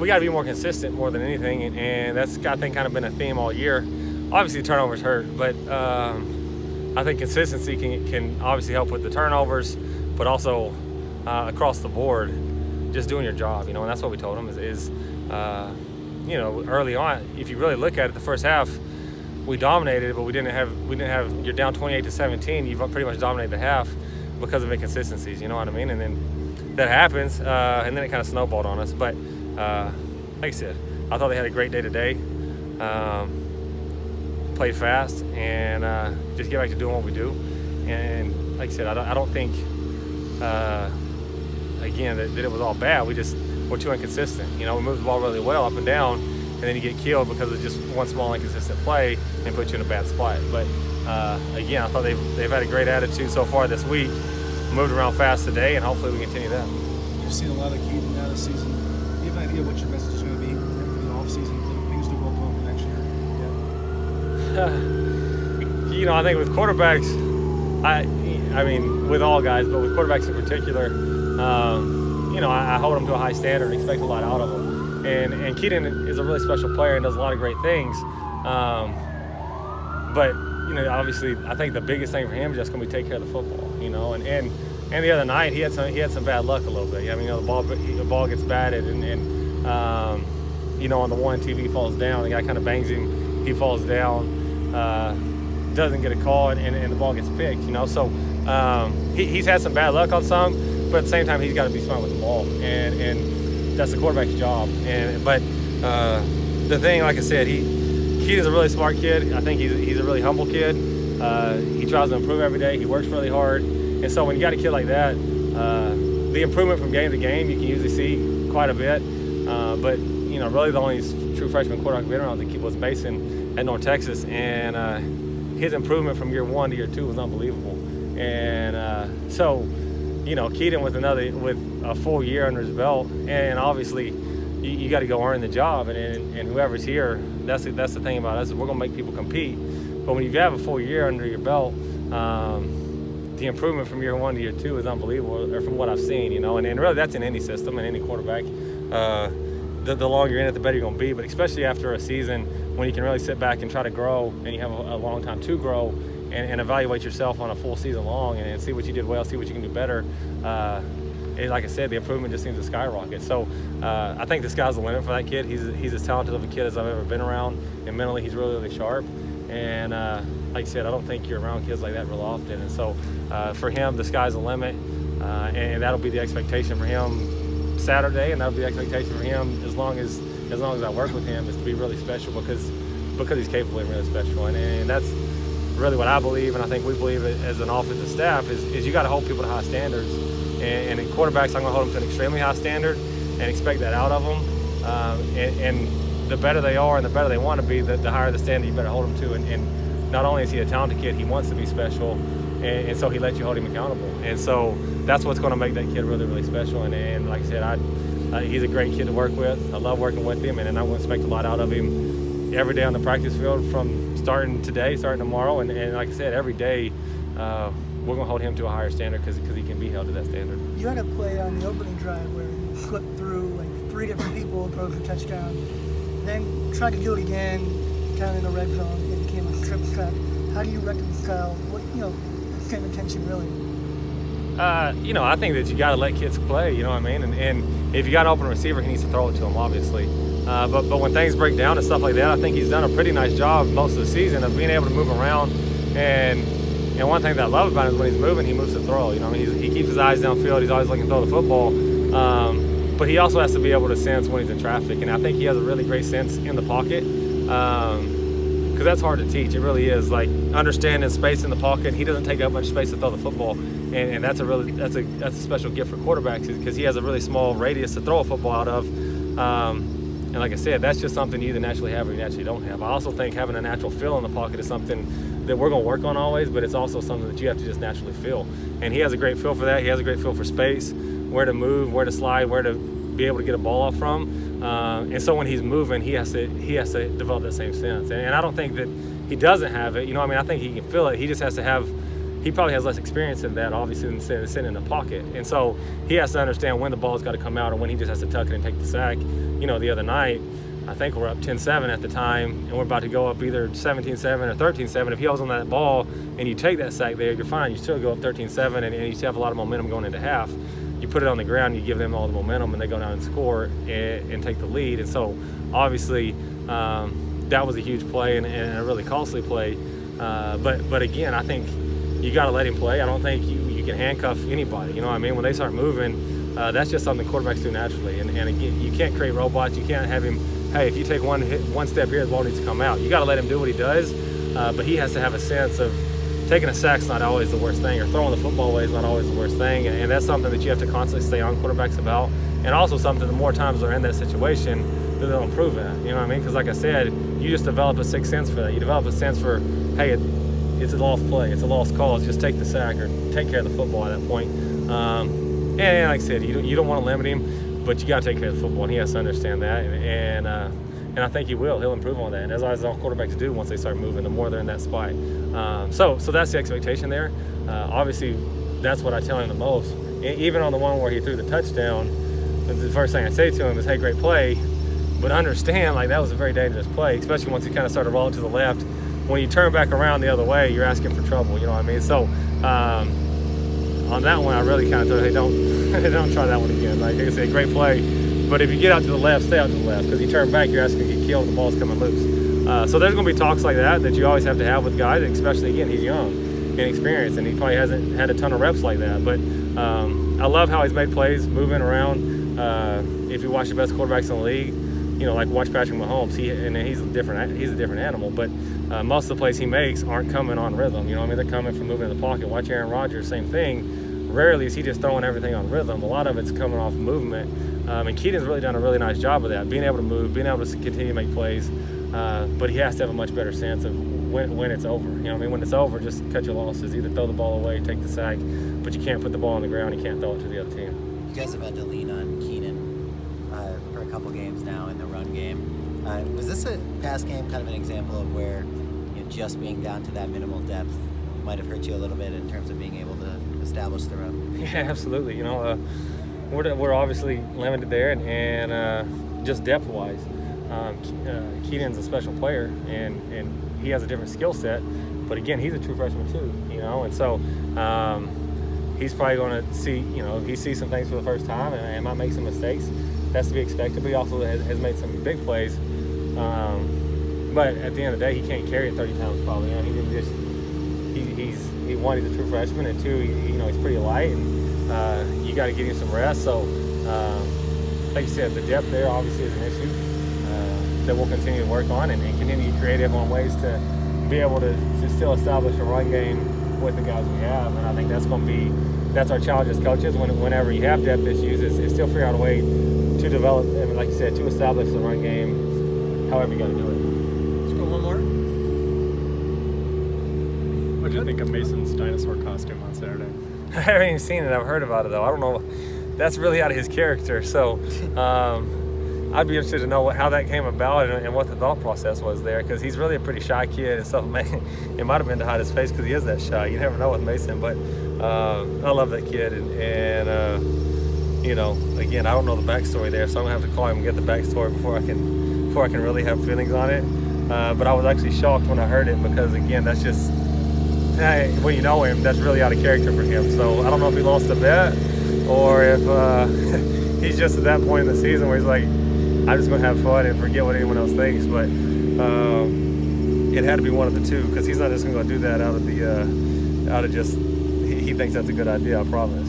we got to be more consistent more than anything, and that's, I think, kind of been a theme all year. Obviously, turnovers hurt, but I think consistency can obviously help with the turnovers, but also across the board, just doing your job, and that's what we told them is early on, if you really look at it, the first half, we dominated, but we didn't have. You're down 28-17. You've pretty much dominated the half because of inconsistencies. You know what I mean? And then that happens, and then it kind of snowballed on us. But like I said, I thought they had a great day today. Played fast and just get back to doing what we do. And like I said, I don't think again that it was all bad. We're too inconsistent. We moved the ball really well up and down, and then you get killed because of just one small inconsistent play and put you in a bad spot. But again, I thought they've had a great attitude so far this week. Moved around fast today, and hopefully we continue that. You've seen a lot of Keaton now this season. Do you have an idea what your message is going to be for the offseason? Things to work on for next year? I think with quarterbacks, I mean with all guys, but with quarterbacks in particular, I hold them to a high standard and expect a lot out of them. And Keaton is a really special player and does a lot of great things. But obviously, I think the biggest thing for him is just going to be take care of the football. And the other night he had some bad luck a little bit. I mean, the ball gets batted and on the one TV falls down. The guy kind of bangs him. He falls down, doesn't get a call, and the ball gets picked. So he's had some bad luck on some, but at the same time he's got to be smart with the ball, and that's the quarterback's job. But the thing, like I said, Keaton's a really smart kid. I think he's a really humble kid. He tries to improve every day. He works really hard. And so when you got a kid like that, the improvement from game to game, you can usually see quite a bit. But, really the only true freshman quarterback I've been around was Mason at North Texas. And his improvement from year 1 to year 2 was unbelievable. And so, Keaton with a full year under his belt, and obviously you got to go earn the job. And whoever's here, that's the thing about us, is we're going to make people compete. But when you have a full year under your belt, the improvement from year 1 to year 2 is unbelievable, or from what I've seen, and really that's in any system and any quarterback. The longer you're in it, the better you're going to be, but especially after a season when you can really sit back and try to grow, and you have a long time to grow and evaluate yourself on a full season long and see what you did well, see what you can do better. And like I said, the improvement just seems to skyrocket. So I think the sky's the limit for that kid. He's as talented of a kid as I've ever been around, and mentally he's really, really sharp. And like I said, I don't think you're around kids like that real often. And so for him, the sky's the limit, and that'll be the expectation for him Saturday, and that'll be the expectation for him as long as I work with him, is to be really special because he's capable and really special. And that's really what I believe, and I think we believe as an offensive staff, is you got to hold people to high standards. And in quarterbacks, I'm going to hold them to an extremely high standard and expect that out of them. And the better they are and the better they want to be, the higher the standard you better hold them to. And not only is he a talented kid, he wants to be special, and so he lets you hold him accountable. And so that's what's going to make that kid really, really special. And like I said, he's a great kid to work with. I love working with him, and I'm going to expect a lot out of him every day on the practice field, from starting today, starting tomorrow. And like I said, every day we're going to hold him to a higher standard because he can be held to that standard. You had a play on the opening drive where you slipped through like 3 different people, throw for a touchdown, then tried to do it again, kind of in the red zone. It became a strip sack. How do you reconcile the same intention really? I think that you got to let kids play. You know what I mean? And if you got an open receiver, he needs to throw it to him, obviously. But when things break down and stuff like that, I think he's done a pretty nice job most of the season of being able to move around. And one thing that I love about him is when he's moving, he moves to throw. He keeps his eyes downfield. He's always looking to throw the football. But he also has to be able to sense when he's in traffic. And I think he has a really great sense in the pocket, because that's hard to teach. It really is. Like, understanding space in the pocket. He doesn't take up much space to throw the football. And that's a special gift for quarterbacks, because he has a really small radius to throw a football out of. And like I said, that's just something you either naturally have or you naturally don't have. I also think having a natural feel in the pocket is something that we're going to work on always, but it's also something that you have to just naturally feel. And he has a great feel for that. He has a great feel for space, where to move, where to slide, where to be able to get a ball off from. And so when he's moving, he has to develop that same sense. And I don't think that he doesn't have it. I think he can feel it. He just has to have he probably has less experience in that, obviously, than sitting in the pocket. And so he has to understand when the ball's got to come out or when he just has to tuck it and take the sack. You know, the other night, I think we're up 10-7 at the time, and we're about to go up either 17-7 or 13-7. If he holds on that ball and you take that sack there, you're fine. You still go up 13-7, and you still have a lot of momentum going into half. You put it on the ground, you give them all the momentum, and they go down and score and take the lead. And so, obviously, that was a huge play and a really costly play. But again, I think you got to let him play. I don't think you can handcuff anybody. You know what I mean? When they start moving, that's just something quarterbacks do naturally. And again, you can't create robots. You can't have him, hey, if you take one step here, the ball needs to come out. You got to let him do what he does, but he has to have a sense of taking a sack's not always the worst thing, or throwing the football away is not always the worst thing, and that's something that you have to constantly stay on quarterbacks about, and also something the more times they're in that situation, that they'll improve at. You know what I mean? Because like I said, you just develop a sixth sense for that. You develop a sense for, hey, it's a lost play, it's a lost call, just take the sack or take care of the football at that point. And like I said, you don't want to limit him, but you got to take care of the football, and he has to understand that, and I think he will. He'll improve on that, and as all quarterbacks do once they start moving, the more they're in that spot. So that's the expectation there. Obviously, that's what I tell him the most. Even on the one where he threw the touchdown, the first thing I say to him is, hey, great play, but understand, like, that was a very dangerous play, especially once he kind of started rolling to the left. When you turn back around the other way, you're asking for trouble, you know what I mean? So on that one, I really kind of told him, hey, don't try that one again. Like I said, great play, but if you get out to the left, stay out to the left, because you turn back, you're asking to get killed and the ball's coming loose. So there's going to be talks like that you always have to have with guys, especially, again, he's young, inexperienced, and he probably hasn't had a ton of reps like that. But I love how he's made plays, moving around. If you watch the best quarterbacks in the league, you know, like watch Patrick Mahomes, he's a different animal. But most of the plays he makes aren't coming on rhythm. You know what I mean? They're coming from moving in the pocket. Watch Aaron Rodgers, same thing. Rarely is he just throwing everything on rhythm. A lot of it's coming off movement. And Keaton's really done a really nice job of that, being able to move, being able to continue to make plays. But he has to have a much better sense of when it's over. You know what I mean? When it's over, just cut your losses. Either throw the ball away, take the sack, but you can't put the ball on the ground. You can't throw it to the other team. You guys have had to lean on Keenan for a couple games now in the run game. Was this a past game kind of an example of where just being down to that minimal depth might have hurt you a little bit in terms of being able to establish the run? Yeah, absolutely. You know, we're obviously limited there, and just depth-wise, Keaton's a special player, and he has a different skill set. But again, he's a true freshman too, you know, and so he's probably going to see, you know, he sees some things for the first time and might make some mistakes. That's to be expected, but he also has made some big plays. But at the end of the day, he can't carry it 30 times probably. You know, he's a true freshman, and two, he's pretty light, and you got to get him some rest. So, like you said, the depth there obviously is an issue that we'll continue to work on and continue to be creative on ways to be able to still establish a run game with the guys we have. And I think that's our challenge as coaches. Whenever you have depth issues, is still figure out a way to develop, and like you said, to establish the run game, however you got to do it. Let's go one more. What did you think of Mason's dinosaur costume on Saturday? I haven't even seen it. I've heard about it, though. I don't know. That's really out of his character. So I'd be interested to know how that came about and what the thought process was there, because he's really a pretty shy kid and stuff. It might have been to hide his face because he is that shy. You never know with Mason. But I love that kid. And again, I don't know the backstory there, so I'm going to have to call him and get the backstory before I can really have feelings on it. But I was actually shocked when I heard it because, again, that's just, when you know him, that's really out of character for him. So I don't know if he lost a bet or if he's just at that point in the season where he's like, I'm just going to have fun and forget what anyone else thinks. But it had to be one of the two, because he's not just going to do that out of just, he thinks that's a good idea, I promise.